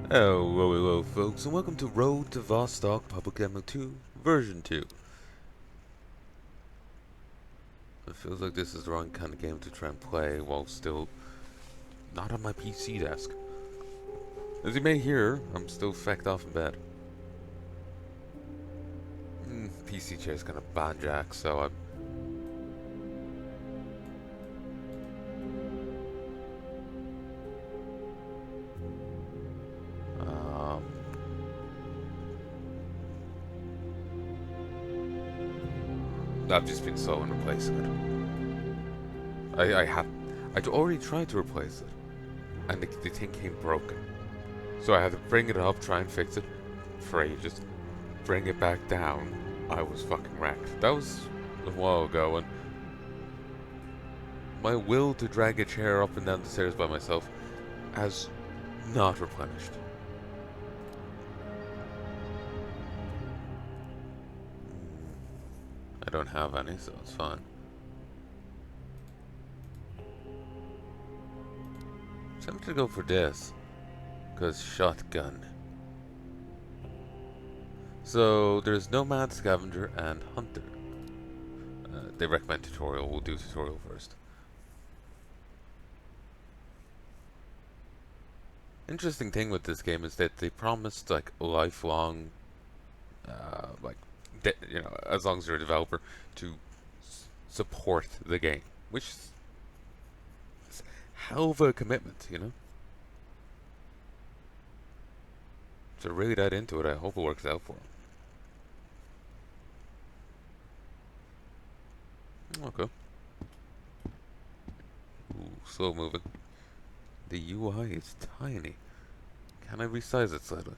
Hello, folks, and welcome to Road to Vostok Public Demo 2, version 2. It feels like this is the wrong kind of game to try and play while still not on my PC desk. As you may hear, I'm still fecked off in bed. PC chair's kind of banjack, so um, I've just been slow in replacing it. I'd already tried to replace it, and the thing came broken. So I had to bring it up, try and fix it for ages, bring it back down. I was fucking wrecked. That was a while ago, and my will to drag a chair up and down the stairs by myself has not replenished. I don't have any, so it's fine. I'm tempted to go for this, because shotgun. So there's Nomad, Scavenger, and Hunter. They recommend tutorial. We'll do tutorial first. Interesting thing with this game is that they promised like lifelong, like as long as you're a developer, to support the game, which is hell of a commitment, you know. So really that into it, I hope it works out for them. Okay. Ooh, slow moving. The UI is tiny. Can I resize it slightly?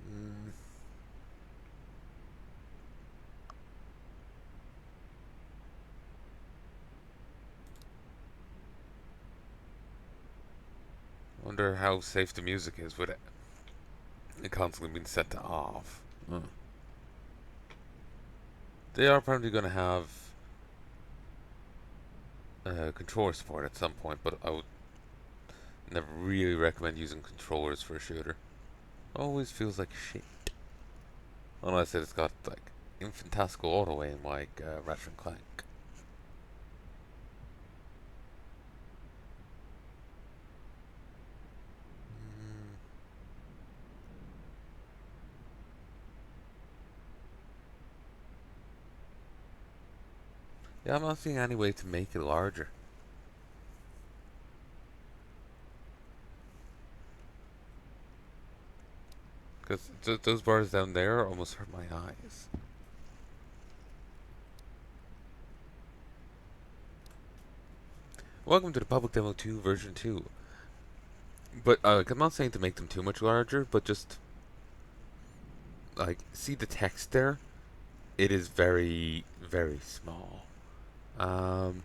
Mm. Wonder how safe the music is with it constantly being set to off. They are probably going to have controller support at some point, but I would never really recommend using controllers for a shooter. Always feels like shit. Unless it's got like infinitesimal auto aim like Ratchet and Clank. Mm. Yeah, I'm not seeing any way to make it larger. Because those bars down there almost hurt my eyes. Welcome to the Public Demo 2 version 2. But I'm not saying to make them too much larger, but just like see the text there. It is very, very small. Um,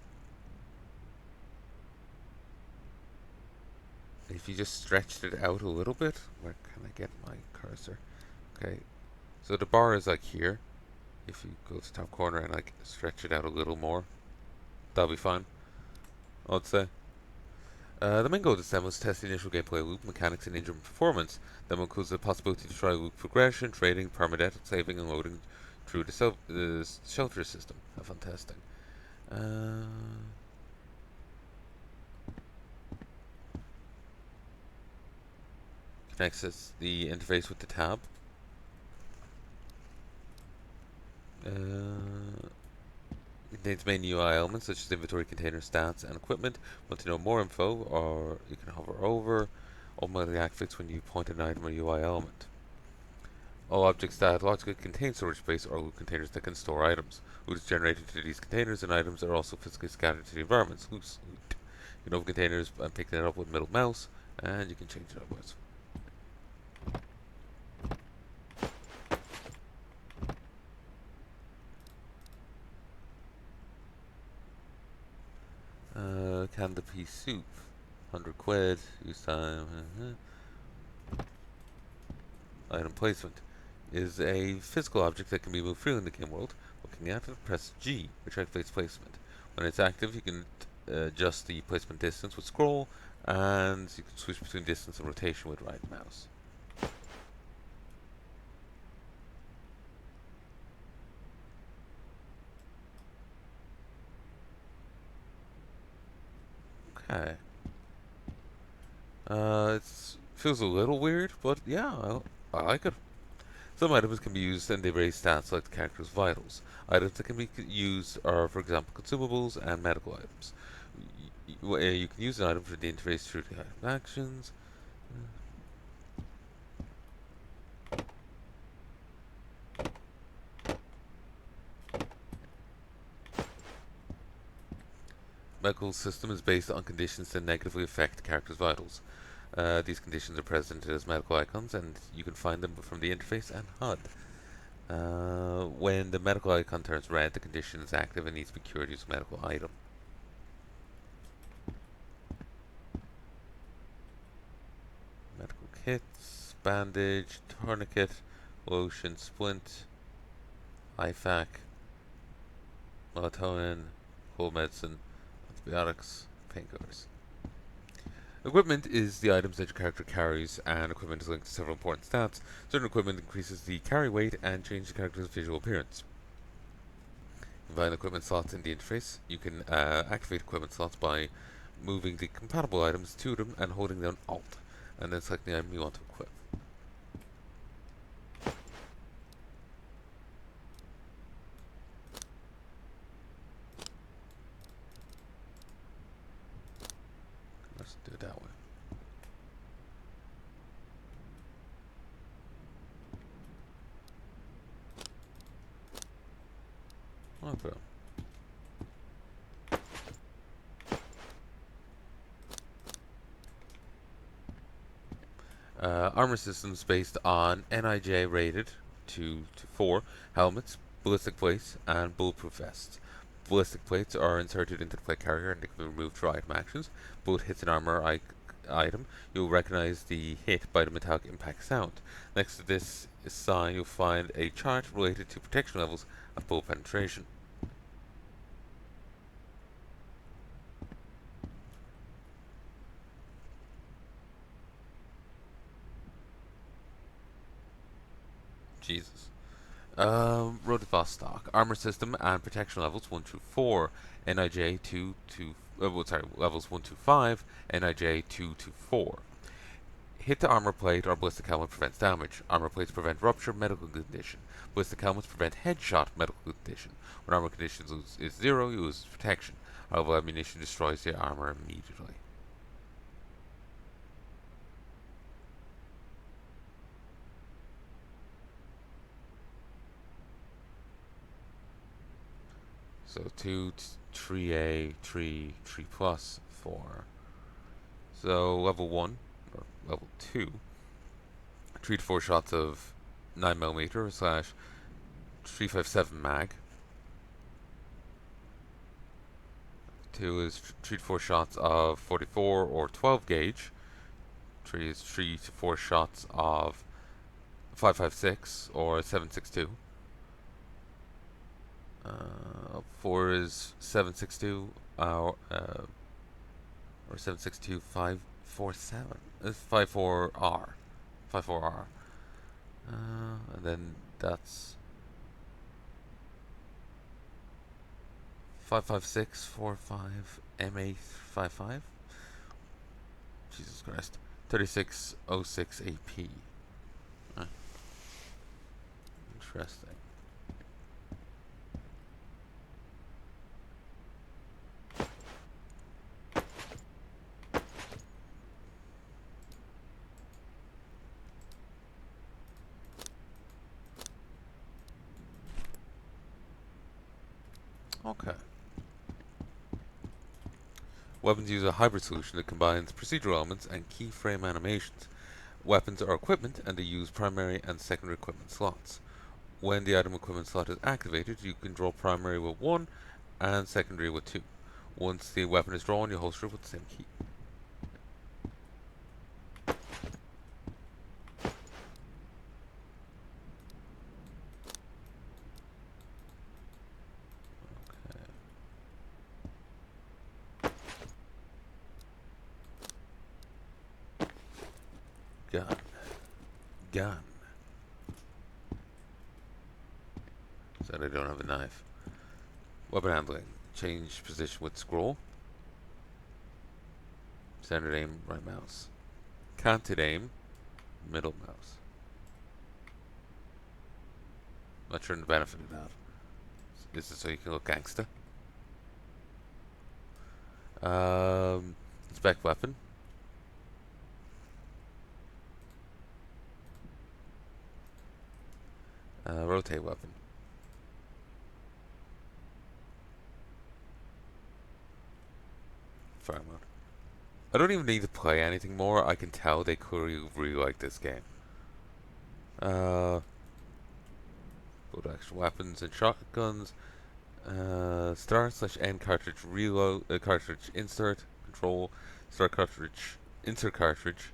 if you just stretched it out a little bit, where can I get my cursor? Okay, so the bar is like here. If you go to the top corner and like stretch it out a little more, that'll be fine. I'd say. The main goal of this demo is to test the initial gameplay loop, mechanics, and engine performance. The demo includes the possibility to try loop progression, trading, permadeath, saving, and loading through the shelter system. Have fun testing. Uh, can access the interface with the tab. It contains main UI elements such as inventory, container, stats, and equipment. Want to know more info, or you can hover over. Automatically activates when you point an item or UI element. All objects that logically contain storage space are loot containers that can store items. Loot is generated to these containers, and items are also physically scattered to the environment. Loot. You can open containers by picking it up with middle mouse, and you can change it otherwise. Can the pea soup. 100 quid. Use time. Item placement is a physical object that can be moved freely in the game world. Looking at it, press G, which activates placement. When it's active, you can adjust the placement distance with scroll, and you can switch between distance and rotation with right mouse. Okay. It feels a little weird, but yeah, I like it. Some items can be used and they raise stats like the character's vitals. Items that can be used are, for example, consumables and medical items. You can use an item for the interface through the item actions. Medical system is based on conditions that negatively affect the character's vitals. These conditions are present as medical icons, and you can find them from the interface and HUD. When the medical icon turns red, the condition is active and needs to be cured using a medical item. Medical kits, bandage, tourniquet, lotion, splint, IFAC, melatonin, cold medicine, antibiotics, painkillers. Equipment is the items that your character carries, and equipment is linked to several important stats. Certain equipment increases the carry weight and changes the character's visual appearance. You can find equipment slots in the interface. You can activate equipment slots by moving the compatible items to them and holding down Alt, and then selecting the item you want to equip. Let's do it that way. Okay. Armor systems based on NIJ rated 2 to 4 helmets, ballistic plates, and bulletproof vests. Ballistic plates are inserted into the plate carrier and they can be removed through item actions. Bullet hits an armor item. You'll recognize the hit by the metallic impact sound. Next to this sign, you'll find a chart related to protection levels and bullet penetration. Jesus. Road to Vostok. Armor system and protection levels 1 through 4. NIJ 2 to levels 1 to 5. NIJ 2 to 4. Hit to armor plate or ballistic helmet prevents damage. Armor plates prevent rupture, medical condition. Ballistic helmets prevent headshot, medical condition. When armor condition is 0, you lose protection. However, ammunition destroys the armor immediately. So 2, 3A, 3 plus, 4. So level 1, or level 2, 3 to 4 shots of 9mm slash 357 mag. 2 is 3 to 4 shots of 44 or 12 gauge. 3 is 3 to 4 shots of 556 or 762. 4 is 762 or 762 547. It's 54R. 54R. And then that's 55645 MA55. Jesus Christ. 3606 AP. Interesting. Okay. Weapons use a hybrid solution that combines procedural elements and keyframe animations. Weapons are equipment and they use primary and secondary equipment slots. When the item equipment slot is activated, you can draw primary with 1 and secondary with 2. Once the weapon is drawn, you holster it with the same key. Gun. Gun. Said I don't have a knife. Weapon handling. Change position with scroll. Standard aim, right mouse. Canted aim, middle mouse. Not sure the benefit of that. Is it so you can look gangsta? Inspect weapon. Rotate weapon. Fire mode. I don't even need to play anything more. I can tell they clearly really like this game. Both action weapons and shotguns. Start/end cartridge reload. Cartridge insert. Control. Start cartridge. Insert cartridge.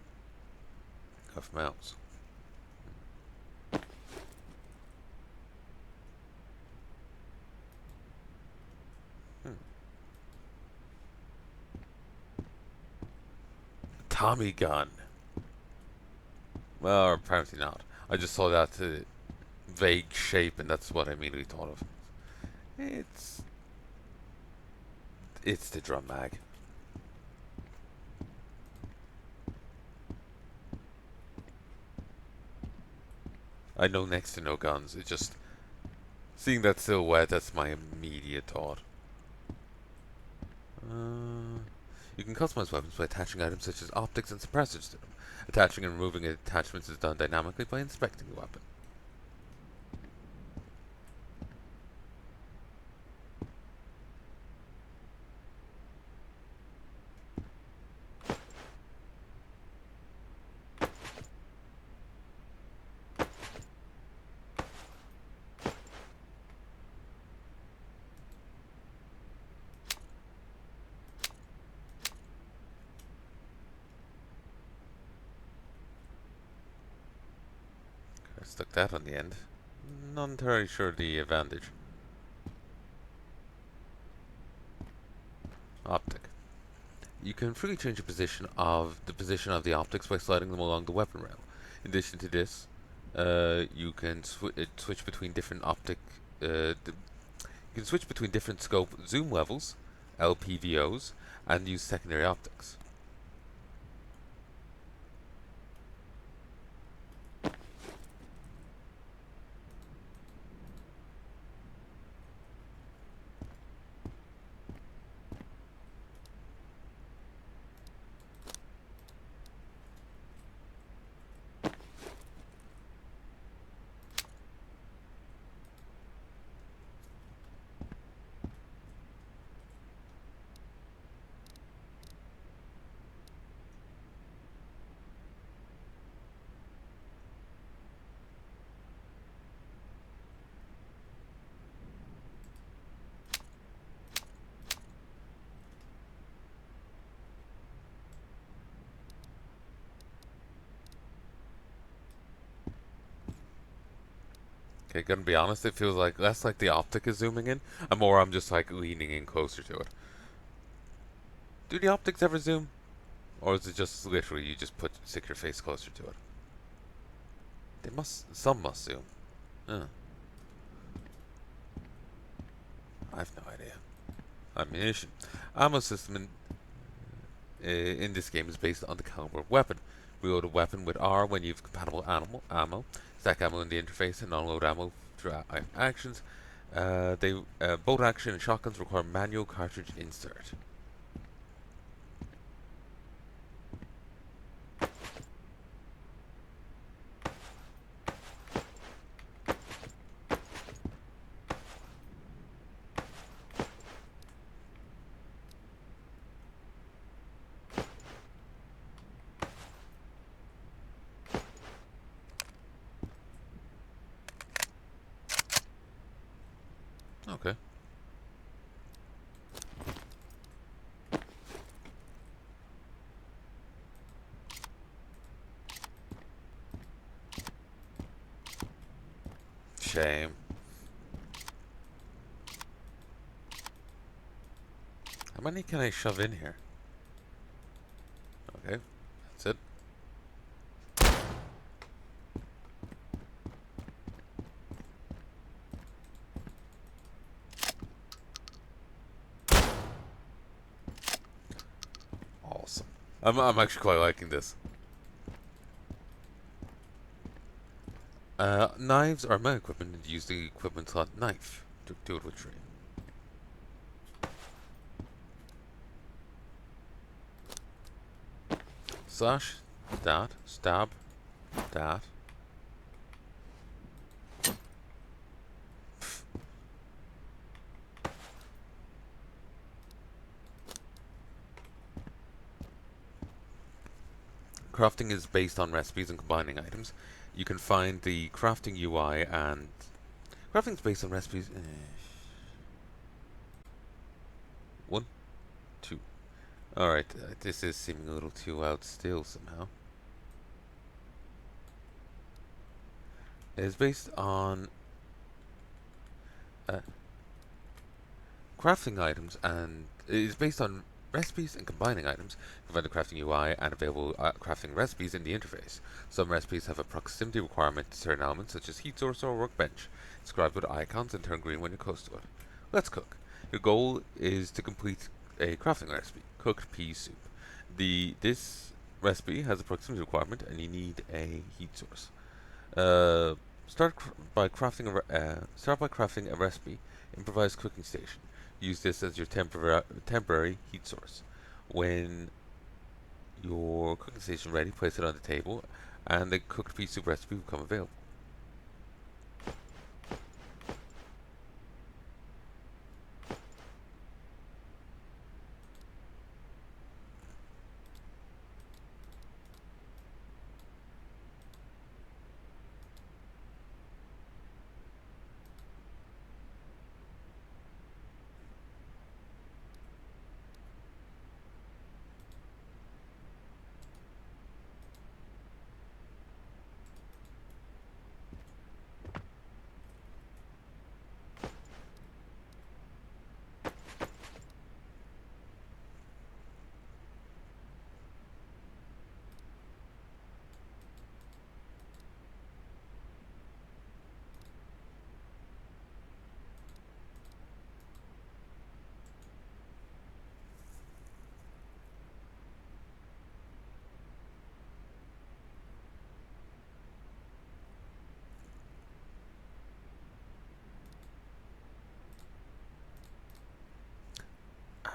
Cuff mouse. Tommy gun. Well, apparently not. I just saw that vague shape, and that's what I immediately thought of. It's the drum mag. I know next to no guns. It's just seeing that silhouette. That's my immediate thought. You can customize weapons by attaching items such as optics and suppressors to them. Attaching and removing attachments is done dynamically by inspecting the weapon. Stuck that on the end. Not entirely sure the advantage. Optic. You can freely change the position of the optics by sliding them along the weapon rail. In addition to this, you can switch between different optic. You can switch between different scope zoom levels, LPVOs, and use secondary optics. Okay, gonna be honest, it feels like less like the optic is zooming in, and more I'm just like leaning in closer to it. Do the optics ever zoom? Or is it just literally you just stick your face closer to it? Some must zoom. I have no idea. Ammunition. Ammo system in this game is based on the caliber of weapon. Reload a weapon with R when you have compatible ammo. Stack ammo in the interface and unload ammo through actions. Bolt action and shotguns require manual cartridge insert. Okay. shame. How many can I shove in here? Okay, that's it. Awesome. I'm actually quite liking this. Knives are my equipment and use the equipment slot knife to do it with tree. Slash, that, stab, that. Crafting is based on recipes and combining items. You can find the crafting UI and crafting is based on recipes. One, two. Alright, this is seeming a little too out still somehow. It is based on crafting items and it is based on recipes and combining items. You can find the crafting UI and available crafting recipes in the interface. Some recipes have a proximity requirement to certain elements such as heat source or workbench, described with icons and turn green when you're close to it. Let's cook. Your goal is to complete a crafting recipe, cooked pea soup. This recipe has a proximity requirement and you need a heat source. Start by crafting a recipe. Improvised cooking station. Use this as your temporary heat source. When your cooking station ready, place it on the table, and the cooked pea soup recipe will become available.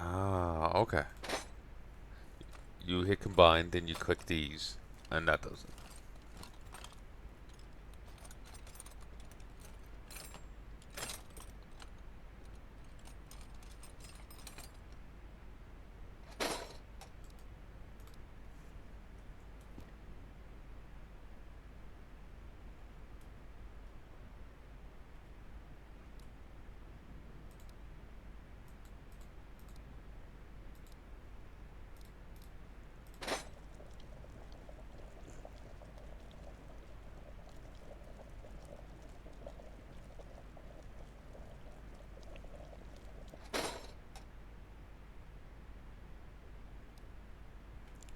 Ah, okay. You hit combine, then you click these, and that does it.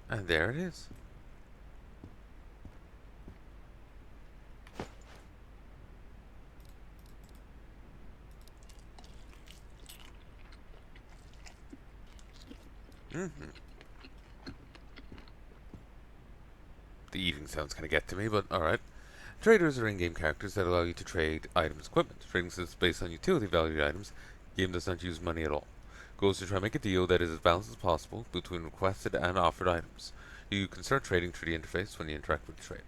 And there it is. Mm-hmm. The eating sounds kind of get to me, but alright. Traders are in-game characters that allow you to trade items equipment. Trading is based on utility valued items. The game does not use money at all. Goal is to try and make a deal that is as balanced as possible between requested and offered items. You can start trading through the interface when you interact with the trader.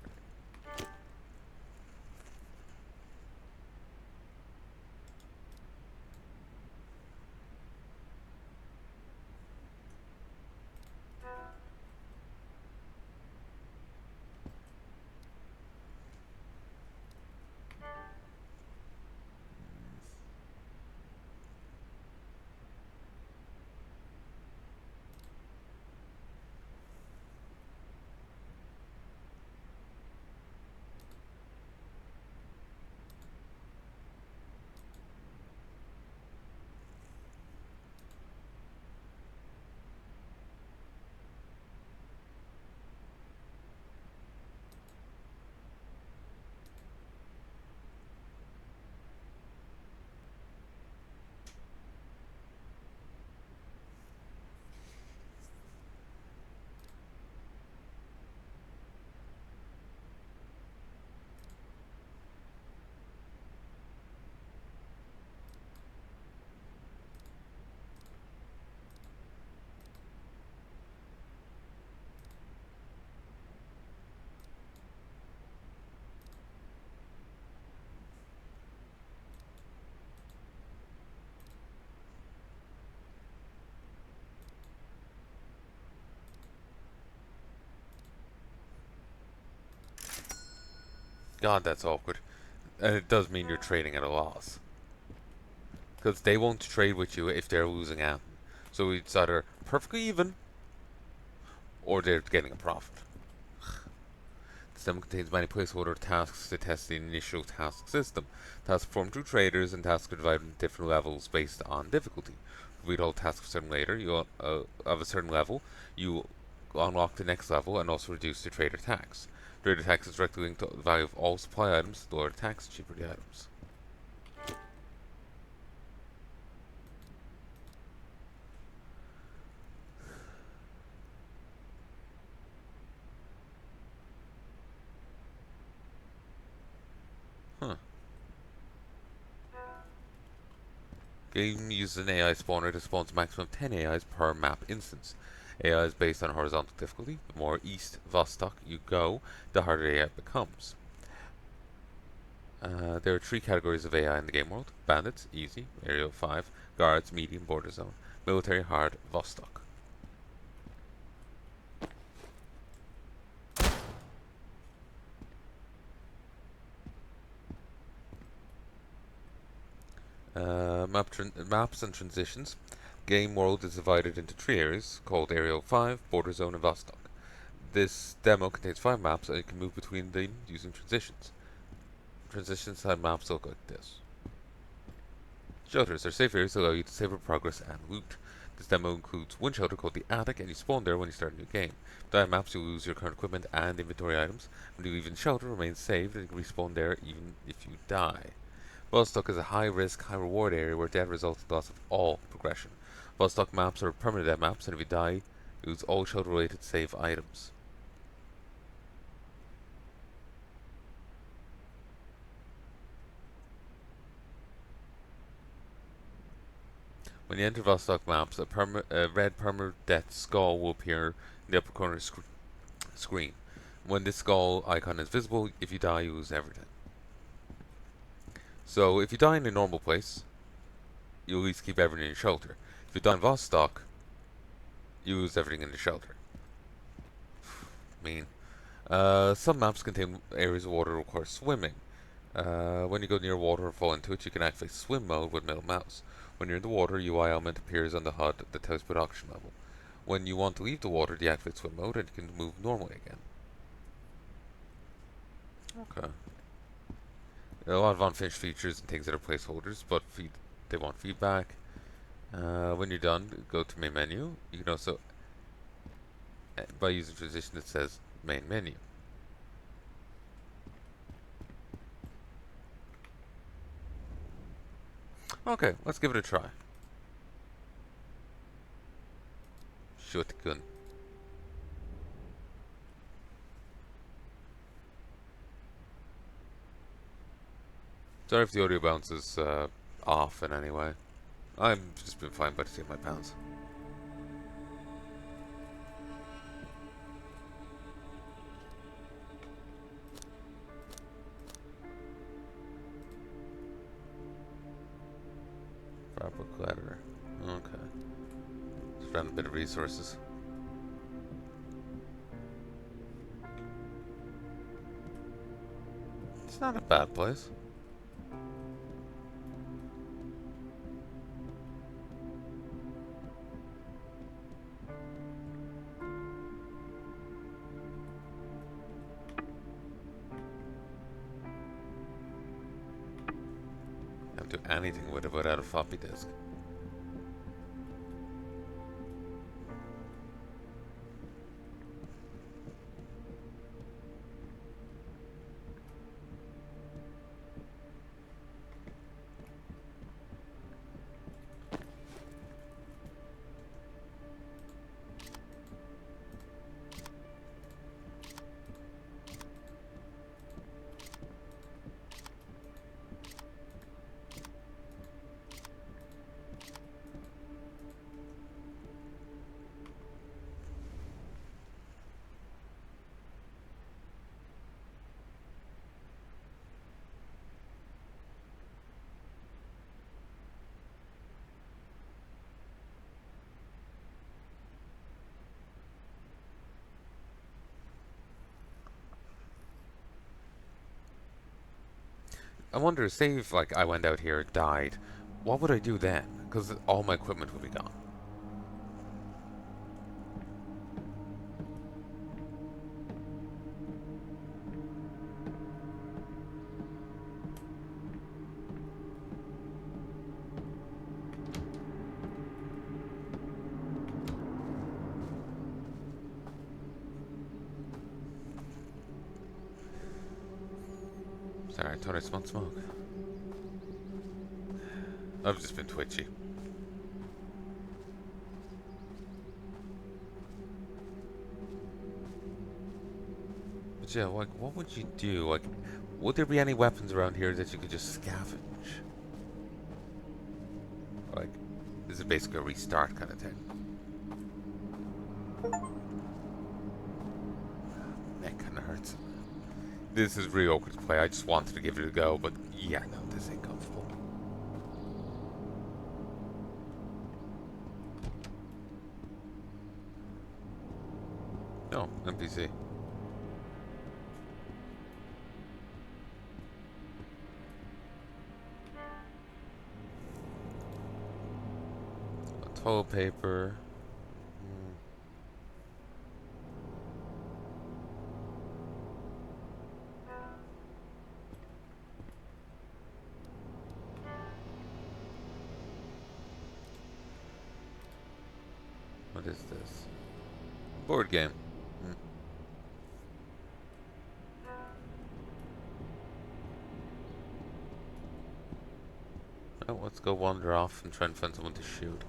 God, that's awkward. And it does mean you're trading at a loss. Because they won't trade with you if they're losing out. So it's either perfectly even, or they're getting a profit. The system contains many placeholder tasks to test the initial task system. Tasks performed through traders and tasks are divided into different levels based on difficulty. Complete all tasks of a certain later, you of a certain level, you unlock the next level and also reduce the trader tax. Trader tax is directly linked to the value of all supply items. The lower the tax, the cheaper the items. Huh. Game uses an AI spawner that spawns a maximum of 10 AIs per map instance. AI is based on horizontal difficulty. The more east Vostok you go, the harder AI becomes. There are three categories of AI in the game world: bandits, easy, area 5, guards, medium, border zone, military, hard, Vostok. Maps and transitions. Game world is divided into three areas called Area 5, Border Zone, and Vostok. This demo contains 5 maps and you can move between them using transitions. Transitions side maps look like this. Shelters are safe areas that allow you to save up progress and loot. This demo includes one shelter called the Attic, and you spawn there when you start a new game. If you die in maps, you'll lose your current equipment and inventory items. When you leave in the shelter, remain saved and you can respawn there even if you die. Vostok is a high-risk, high-reward area where death results in the loss of all progression. Vostok maps are permanent death maps, and if you die, you lose all shelter-related save items. When you enter Vostok maps, a red permadeath skull will appear in the upper corner of the screen. When this skull icon is visible, if you die, you lose everything. So, if you die in a normal place, you at least keep everything in your shelter. If you die in Vostok, you lose everything in the shelter. Mean. Some maps contain areas of water that require swimming. When you go near water or fall into it, you can activate swim mode with middle mouse. When you're in the water, UI element appears on the HUD that tells production level. When you want to leave the water, deactivate swim mode and you can move normally again. Okay. There are a lot of unfinished features and things that are placeholders, but they want feedback. When you're done, go to main menu. You can also, by using transition, it says main menu. Okay, let's give it a try. Shotgun. Sorry if the audio bounces off in any way. I've just been fine by the seat of my pants. Fabric ladder. Okay. Let's run a bit of resources. It's not a bad place. Can't do anything with it without a floppy disk. I wonder, say if like I went out here, died, what would I do then? Because all my equipment would be gone. Sorry, I thought I smelled smoke. I've just been twitchy. But yeah, like, what would you do? Like, would there be any weapons around here that you could just scavenge? Like, this is basically a restart kind of thing. Neck kind of hurts. This is really awkward to play. I just wanted to give it a go, but yeah, no, this ain't comfortable. No, NPC. Toilet paper. What is this? Board game. Oh, let's go wander off and try and find someone to shoot.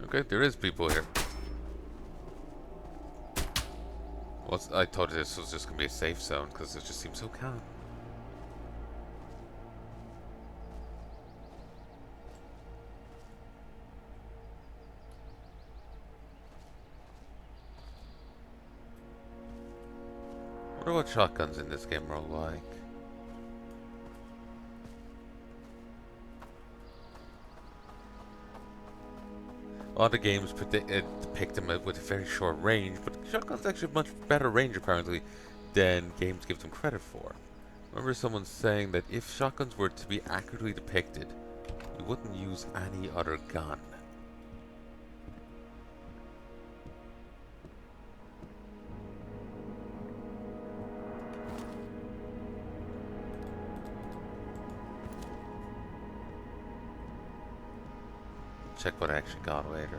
Okay, there is people here. Well, I thought this was just gonna be a safe zone because it just seems so calm. I wonder what shotguns in this game are like. A lot of games depict them with a very short range, but shotguns actually have much better range apparently than games give them credit for. I remember someone saying that if shotguns were to be accurately depicted, you wouldn't use any other gun. Check what I actually got later.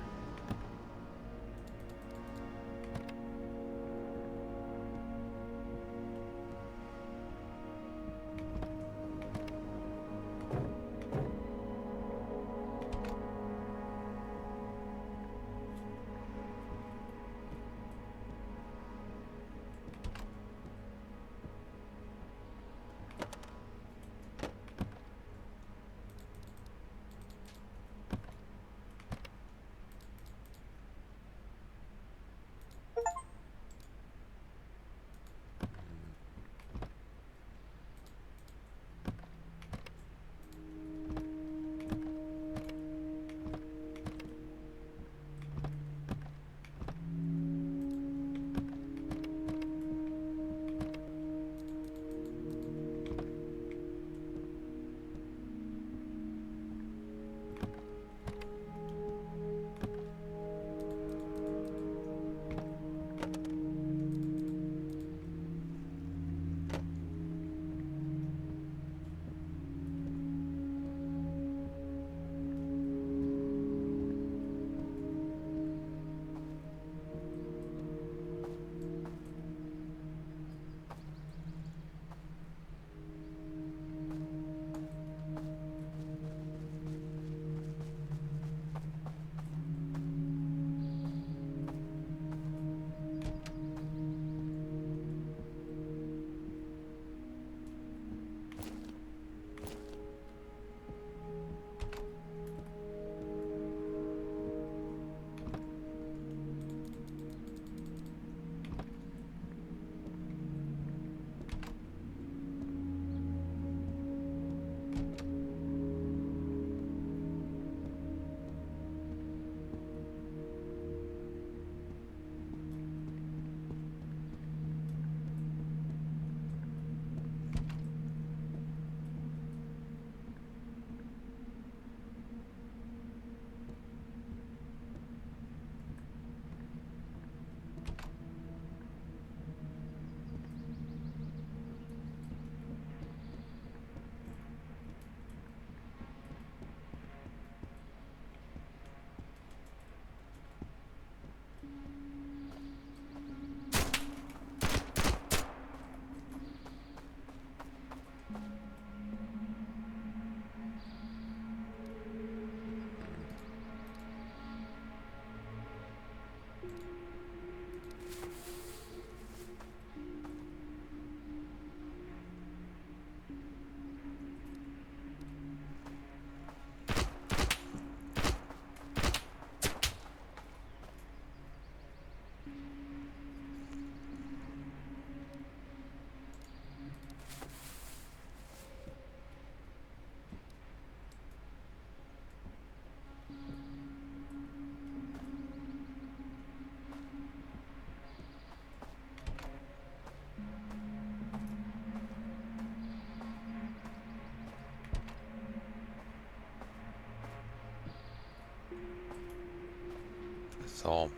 saw him.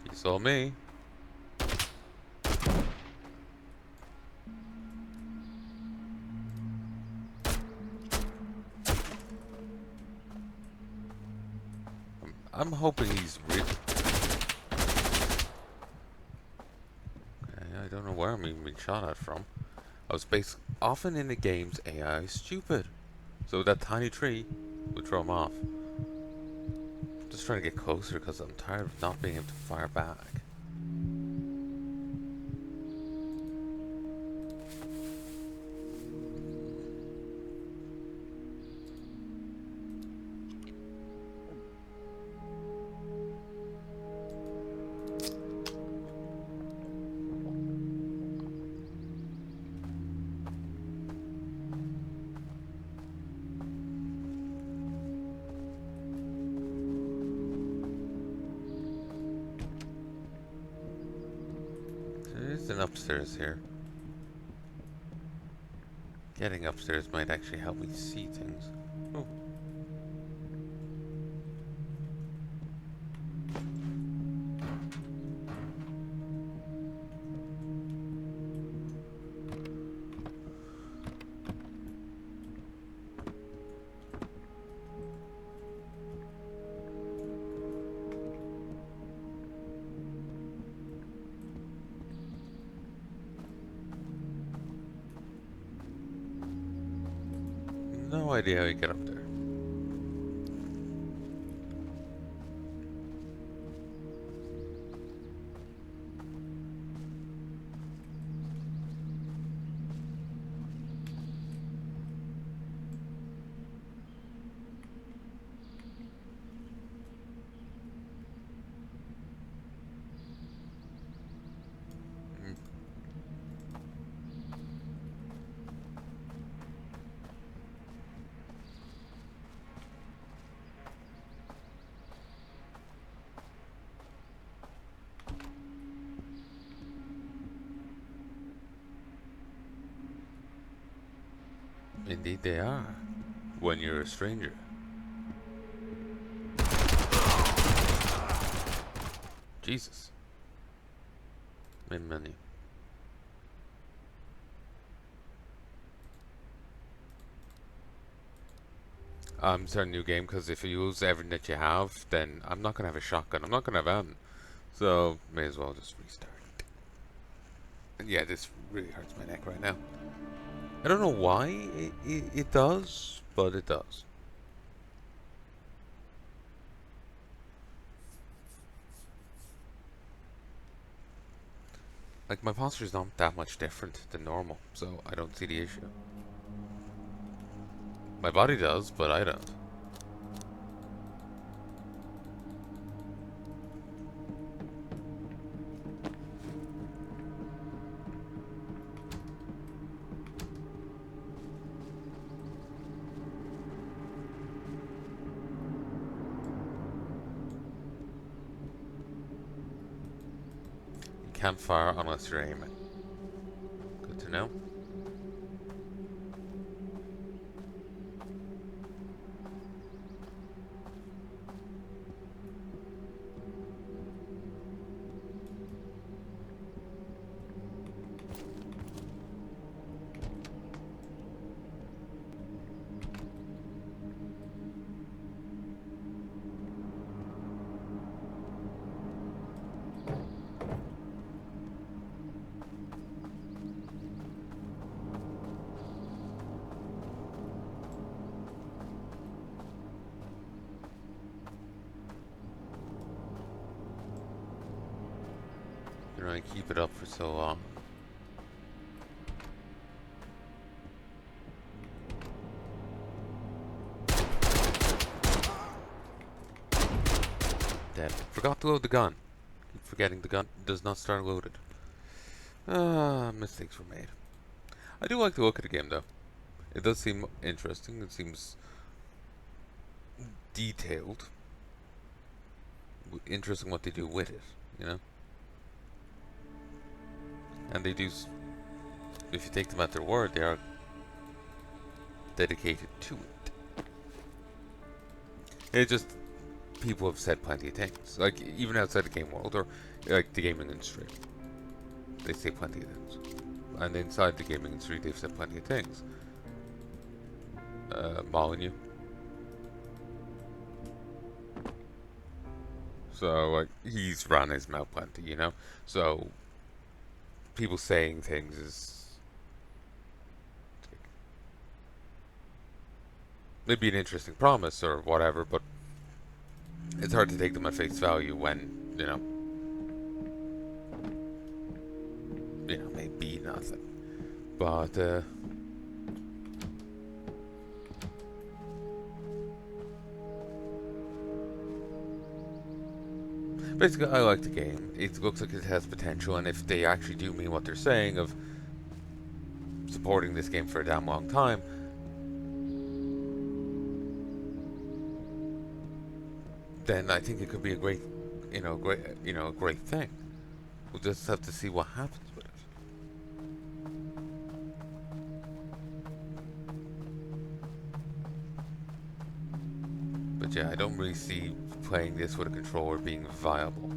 He saw me. I'm hoping he's real. I don't know where I'm even being shot at from. I was based often in the game's AI is stupid. So that tiny tree would throw him off. Just trying to get closer because I'm tired of not being able to fire back. There's an upstairs here. Getting upstairs might actually help me see things. Oh. No idea how you get up there. Indeed they are. When you're a stranger. Jesus. Main menu. I'm starting a new game because if you use everything that you have, then I'm not going to have a shotgun. I'm not going to have ammo. So, may as well just restart. And yeah, this really hurts my neck right now. I don't know why it does, but it does. Like, my posture's not that much different than normal, so I don't see the issue. My body does, but I don't. You can't fire unless you're aiming. Good to know. You know, I keep it up for so long. Dead. Forgot to load the gun. Keep forgetting the gun does not start loaded. Mistakes were made. I do like the look of the game though. It does seem interesting. It seems detailed. Interesting what they do with it, you know? And they do, if you take them at their word, they are dedicated to it. It's just people have said plenty of things, like even outside the game world or like the gaming industry, they say plenty of things, and inside the gaming industry they've said plenty of things. Molyneux. So like he's run his mouth plenty, you know. So people saying things is maybe an interesting promise or whatever, but it's hard to take them at face value when maybe nothing. But basically, I like the game. It looks like it has potential, and if they actually do mean what they're saying of supporting this game for a damn long time, then I think it could be a great, a great thing. We'll just have to see what happens with it. But yeah, I don't really see playing this with a controller being viable.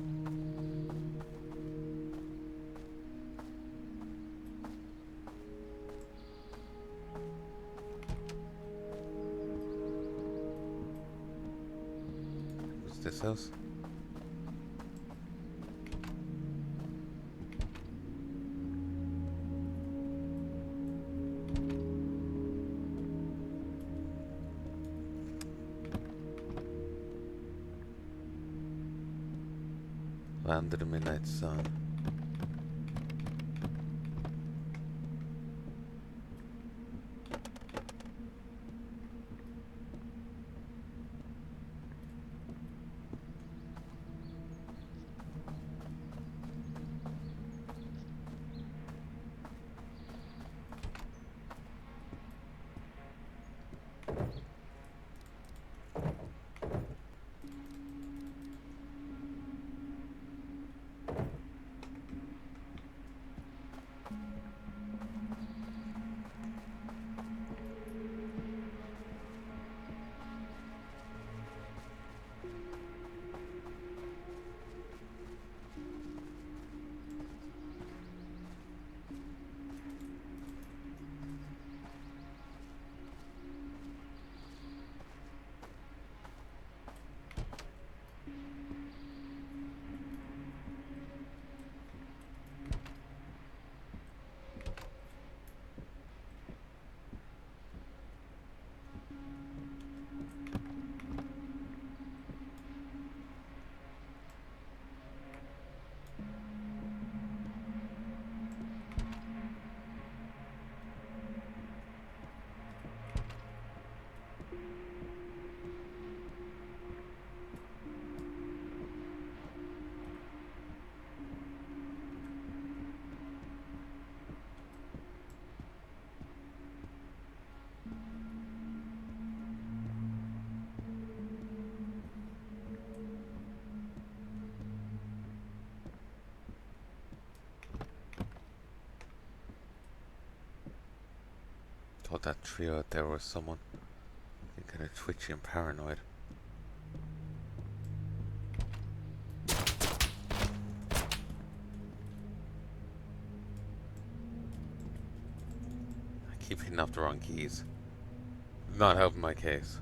What's this house? Land of the Midnight Sun. Thought that trio out there was someone kind of twitchy and paranoid. I keep hitting up the wrong keys. Not helping my case.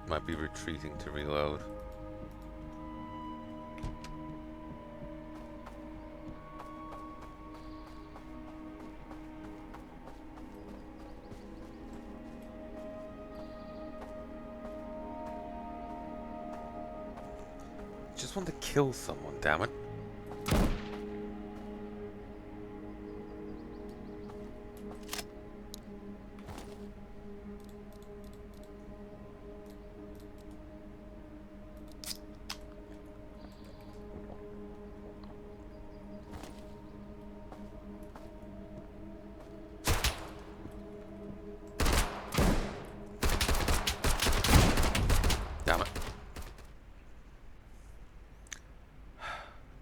Might be retreating to reload. Just want to kill someone, damn it.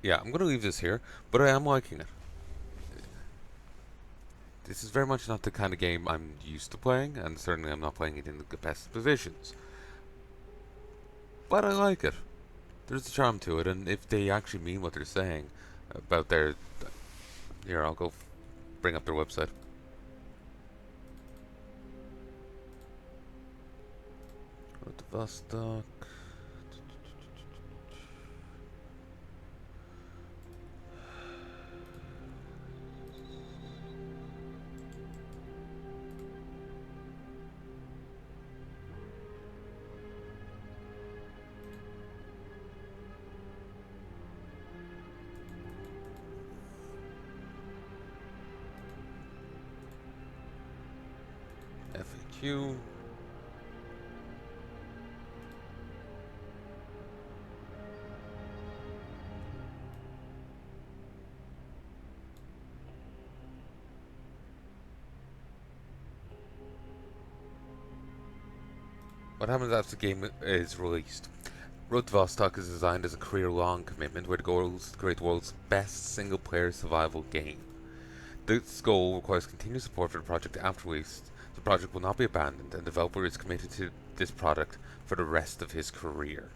yeah, I'm gonna leave this here, but I am liking it. This is very much not the kind of game I'm used to playing, and certainly I'm not playing it in the best positions. But I like it. There's a charm to it, and if they actually mean what they're saying about their... Here, I'll go bring up their website. Go to Vostok. FAQ. What happens after the game is released? Road to Vostok is designed as a career-long commitment where the goal is to create the world's best single-player survival game. This goal requires continued support for the project after release. The project will not be abandoned, and the developer is committed to this product for the rest of his career.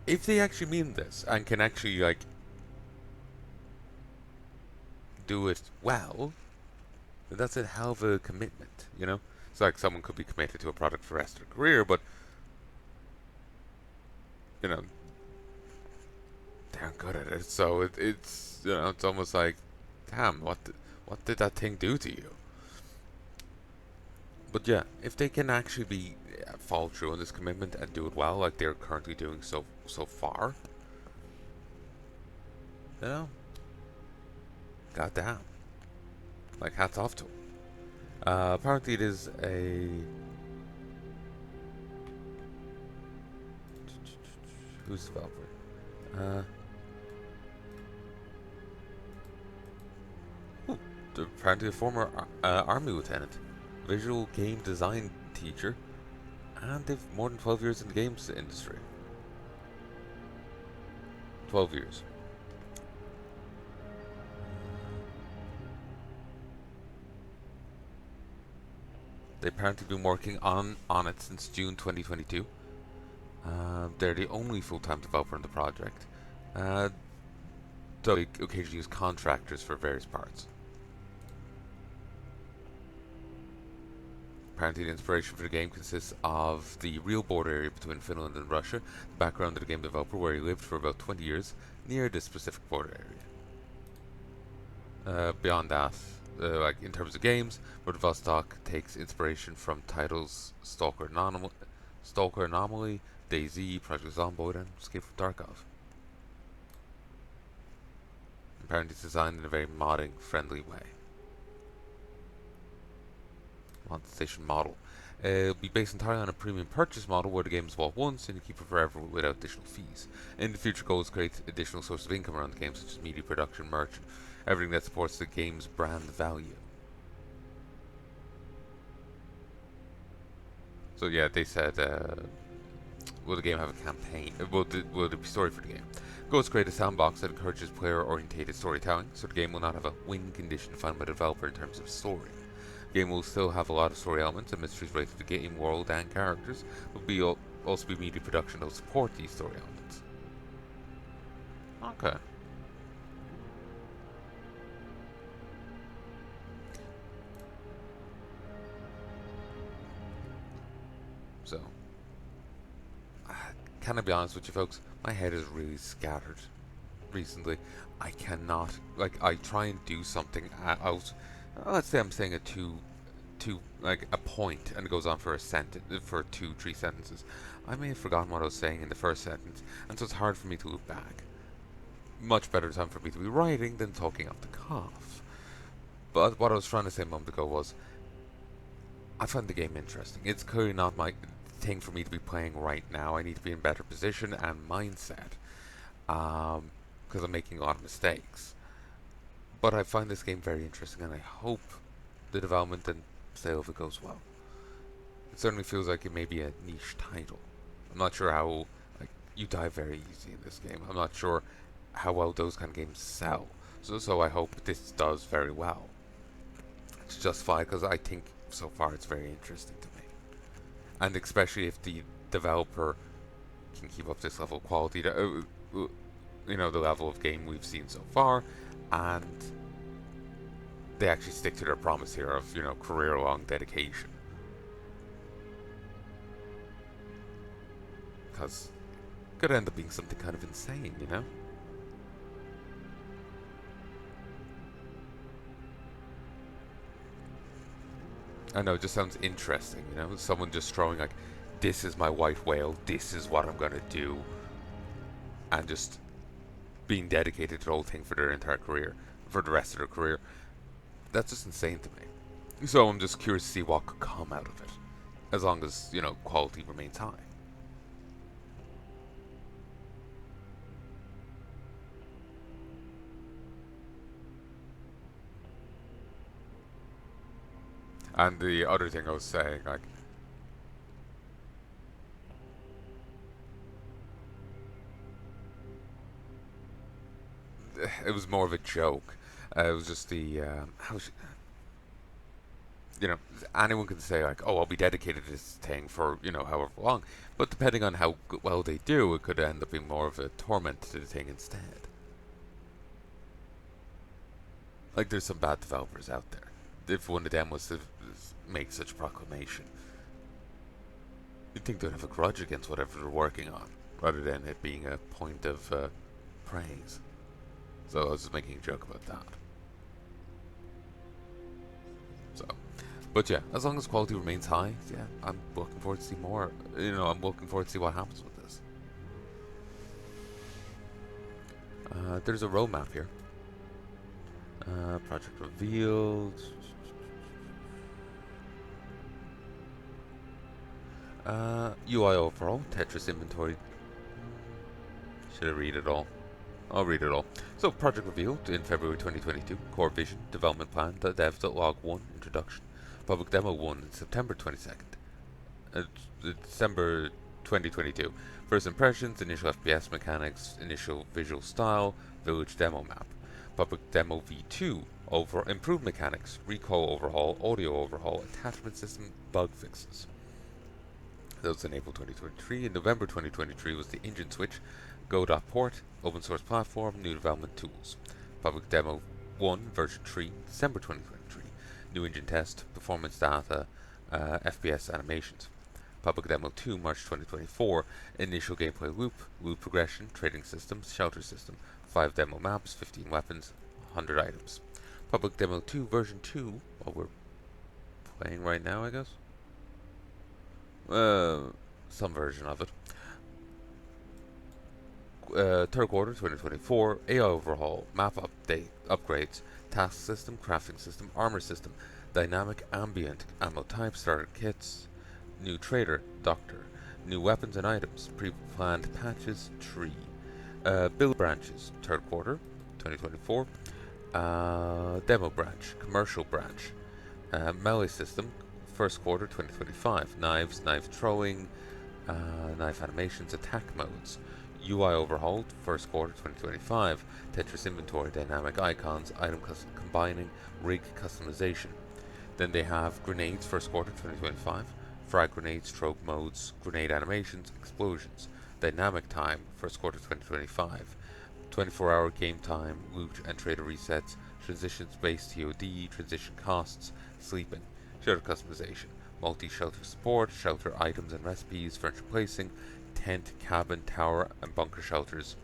If they actually mean this and can actually do it well, then that's a hell of a commitment, you know? It's like someone could be committed to a product for the rest of their career, but you know, they aren't good at it. So it's it's almost like, damn, what did that thing do to you? But yeah, if they can actually be follow through on this commitment and do it well, like they're currently doing so far, you know, goddamn, like hats off to them. Apparently, it is a who's the developer? Apparently a former army lieutenant, visual game design teacher, and they've more than 12 years in the games industry. 12 years. They've apparently been working on it since June 2022. They're the only full-time developer on the project. Though they occasionally use contractors for various parts. Apparently the inspiration for the game consists of the real border area between Finland and Russia, the background of the game developer where he lived for about 20 years near this specific border area. Beyond that, like in terms of games, Vostok takes inspiration from titles Stalker Anomaly, DayZ, Project Zomboid, and Escape from Tarkov. Apparently it's designed in a very modding friendly way. Monetization model. It'll be based entirely on a premium purchase model where the game is bought once and you keep it forever without additional fees. In the future, goals to create additional sources of income around the game, such as media production, merch, and everything that supports the game's brand value. So yeah, they said, will the game have a campaign? Will there be story for the game? Goals to create a sandbox that encourages player-orientated storytelling, so the game will not have a win condition defined by the developer in terms of story. The game will still have a lot of story elements and mysteries related to the game world and characters, but also be media production that will support these story elements. Okay. So, can I be honest with you folks? My head is really scattered recently. I cannot, I try and do something out. Let's say I'm saying like a point and it goes on for a sentence, for 2-3 sentences. I may have forgotten what I was saying in the first sentence, and so it's hard for me to look back. Much better time for me to be writing than talking off the cuff. But what I was trying to say a moment ago was, I find the game interesting. It's clearly not my thing for me to be playing right now. I need to be in better position and mindset, because I'm making a lot of mistakes. But I find this game very interesting, and I hope the development and sale of it goes well. It certainly feels like it may be a niche title. I'm not sure how you die very easy in this game. I'm not sure how well those kind of games sell. So I hope this does very well. It's justified because I think so far it's very interesting to me. And especially if the developer can keep up this level of quality, the level of game we've seen so far, and they actually stick to their promise here of, career-long dedication. Because it could end up being something kind of insane, I know, it just sounds interesting, Someone just throwing like, this is my white whale, this is what I'm gonna do, and just being dedicated to the whole thing for their entire career, for the rest of their career. That's just insane to me. So I'm just curious to see what could come out of it, as long as, quality remains high. And the other thing I was saying, like, it was more of a joke. It was just you know, anyone can say like, oh, I'll be dedicated to this thing for, however long. But depending on how well they do, it could end up being more of a torment to the thing instead. Like, there's some bad developers out there. If one of them was to make such a proclamation, you'd think they'd have a grudge against whatever they're working on, rather than it being a point of praise. So I was just making a joke about that. So, but yeah, as long as quality remains high, yeah, I'm looking forward to see more. I'm looking forward to see what happens with this. There's a roadmap here. Project revealed. UI overall, Tetris inventory. Should I read it all? I'll read it all. So, project revealed in February 2022. Core vision, development plan, dev.log 1, introduction. Public demo 1 in September 22nd. December 2022. First impressions, initial FPS mechanics, initial visual style, village demo map. Public demo V2, improved mechanics, recall overhaul, audio overhaul, attachment system, bug fixes. That was in April 2023. In November 2023 was the engine switch, Go.port, open source platform, new development tools. Public demo 1, version 3, December 2023. New engine test, performance data, FPS animations. Public demo 2, March 2024. Initial gameplay loop progression, trading systems, shelter system. 5 demo maps, 15 weapons, 100 items. Public demo 2, version 2, what we're playing right now, I guess. Some version of it. Third quarter 2024, AI overhaul, map update, upgrades, task system, crafting system, armor system, dynamic ambient, ammo type, starter kits, new trader, doctor, new weapons and items, pre-planned patches, tree, build branches, third quarter 2024, demo branch, commercial branch, melee system, first quarter 2025, knives, knife throwing, knife animations, attack modes, UI overhauled, first quarter 2025, Tetris inventory, dynamic icons, item combining, rig customization. Then they have grenades, first quarter 2025, frag grenades, strobe modes, grenade animations, explosions, dynamic time, first quarter 2025, 24-hour game time, loot and trader resets, transitions based TOD, transition costs, sleeping, shelter customization, multi-shelter support, shelter items and recipes, furniture placing, tent, cabin, tower, and bunker shelters.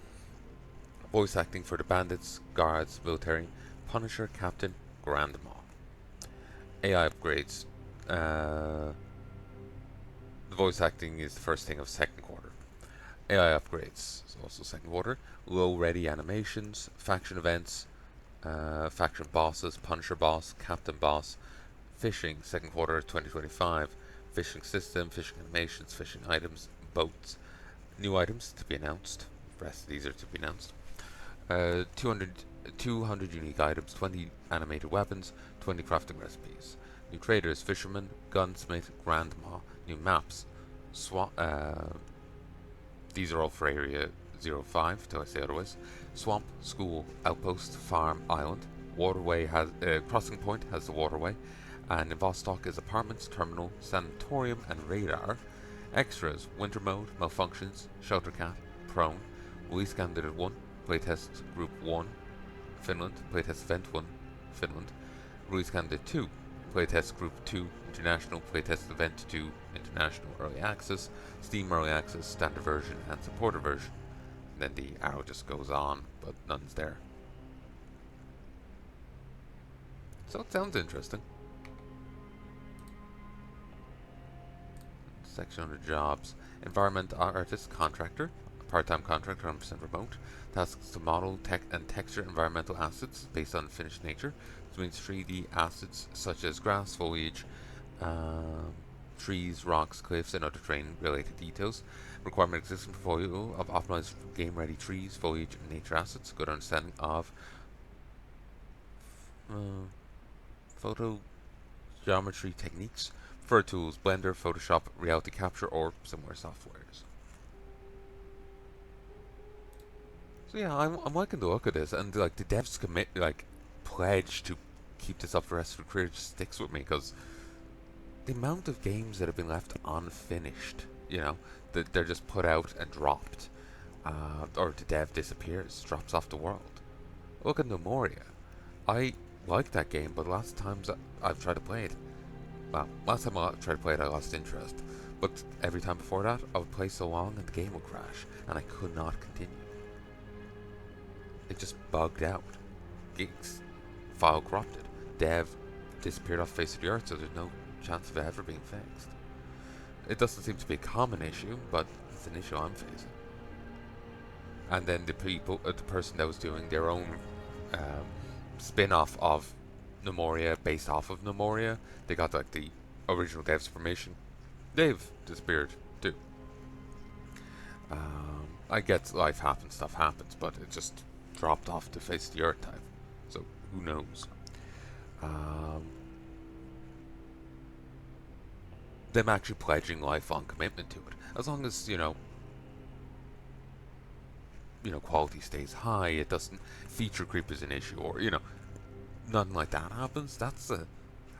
Voice acting for the bandits, guards, military, Punisher, Captain, Grandma. AI upgrades. The voice acting is the first thing of second quarter. AI upgrades is also second quarter. Low ready animations, faction events, faction bosses, Punisher boss, Captain boss, fishing, second quarter 2025. Fishing system, fishing animations, fishing items, boats. New items to be announced. The rest of these are to be announced. 200 unique items, 20 animated weapons, 20 crafting recipes. New traders, fisherman, gunsmith, grandma. New maps. These are all for Area 05, till I say otherwise. Swamp, School, Outpost, Farm, Island. Waterway has Crossing Point has the waterway, and in Vostok is apartments, terminal, sanatorium, and radar. Extras: winter mode, malfunctions, shelter cat, prone. Release candidate 1, playtest group 1, Finland. Playtest event 1, Finland. Release candidate 2, playtest group 2, international. Playtest event 2, international. Early access, Steam early access, standard version, and supporter version. And then the arrow just goes on, but none's there. So it sounds interesting. Section under jobs. Environment artist, contractor, part-time contractor, 100% remote. Tasks to model, and texture environmental assets based on finished nature. This means 3D assets such as grass, foliage, trees, rocks, cliffs, and other terrain-related details. Requirement: existing portfolio of optimized game-ready trees, foliage, and nature assets. Good understanding of photo geometry techniques. For tools: Blender, Photoshop, Reality Capture, or similar softwares. So yeah, I'm liking the look of this, and like the devs pledge to keep this up for the rest of the career just sticks with me, because the amount of games that have been left unfinished, that they're just put out and dropped, or the dev disappears, drops off the world. Look at Memoria. I like that game, but last times I've tried to play it, last time I tried to play it, I lost interest. But every time before that, I would play so long and the game would crash, and I could not continue. It just bugged out. Gigs, file corrupted. Dev disappeared off the face of the earth, so there's no chance of it ever being fixed. It doesn't seem to be a common issue, but it's an issue I'm facing. And then the person that was doing their own spin-off of Memoria, based off of Memoria, they got like the original dev's information. They've disappeared too. I get life happens, stuff happens, but it just dropped off the face of the earth type. So who knows? Them actually pledging lifelong commitment to it, as long as quality stays high, it doesn't feature creep as an issue, or nothing like that happens. That's a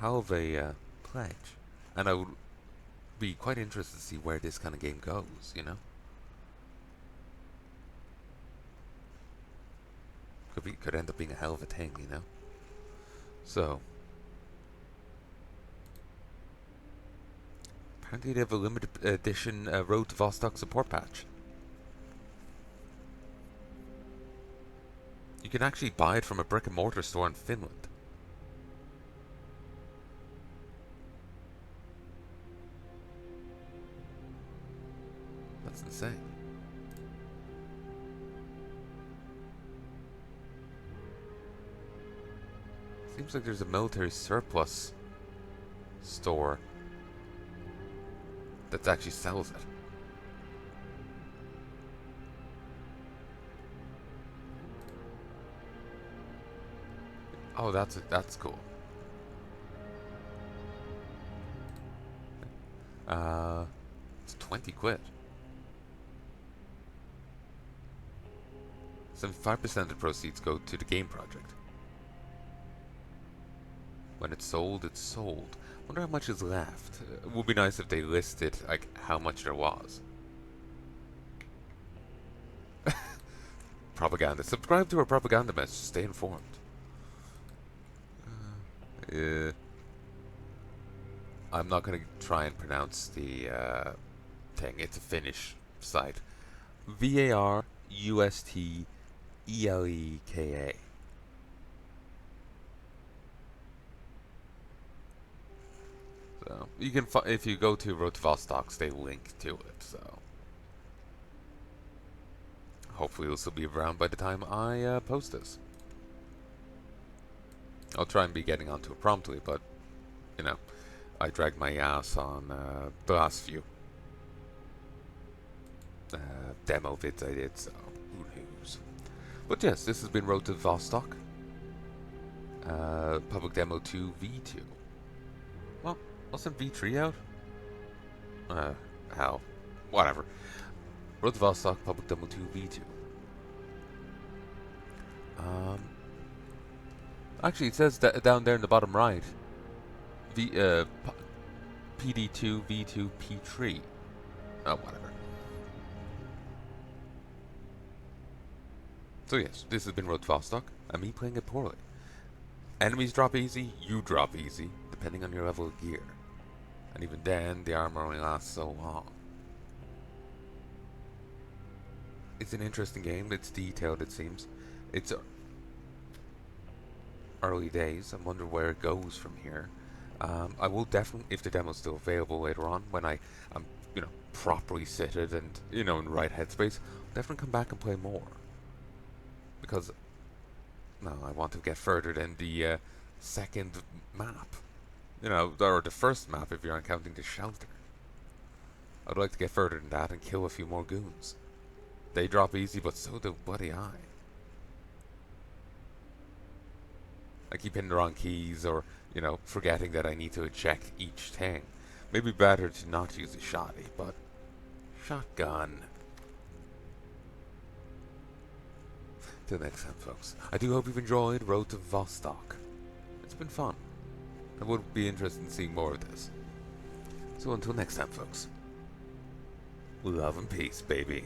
hell of a pledge, and I would be quite interested to see where this kind of game goes. Could end up being a hell of a thing. So apparently they have a limited edition Road to Vostok support patch. You can actually buy it from a brick and mortar store in Finland. That's insane. Seems like there's a military surplus store that actually sells it. Oh, that's cool. It's 20 quid. 75% of the proceeds go to the game project. When it's sold, it's sold. Wonder how much is left. It would be nice if they listed like how much there was. Propaganda. Subscribe to our propaganda message. Stay informed. I'm not going to try and pronounce the thing. It's a Finnish site. VARUSTELEKA. So you can if you go to Road to Vostok, they link to it. So hopefully it'll still be around by the time I post this. I'll try and be getting onto it promptly, but I dragged my ass on the last few demo vids I did, so who knows. But yes, this has been Road to Vostok, public demo 2 V2. Well, wasn't V3 out? Hell, whatever. Road to Vostok, Public Demo 2 V2. Actually, it says that down there in the bottom right, PD2 V2 P3. Oh, whatever. So yes, this has been Road to Vostok, and me playing it poorly. Enemies drop easy, you drop easy, depending on your level of gear. And even then, the armor only lasts so long. It's an interesting game, it's detailed it seems. It's early days, I wonder where it goes from here. I will definitely, if the demo's still available later on, when I'm, properly seated and, in the right headspace, I'll definitely come back and play more. Because, no, I want to get further than the second map. Or the first map if you're counting the shelter. I'd like to get further than that and kill a few more goons. They drop easy, but so do bloody I. I keep hitting the wrong keys or, forgetting that I need to check each thing. Maybe better to not use a shotty, but shotgun. Till next time, folks. I do hope you've enjoyed Road to Vostok. It's been fun. I would be interested in seeing more of this. So until next time, folks. Love and peace, baby.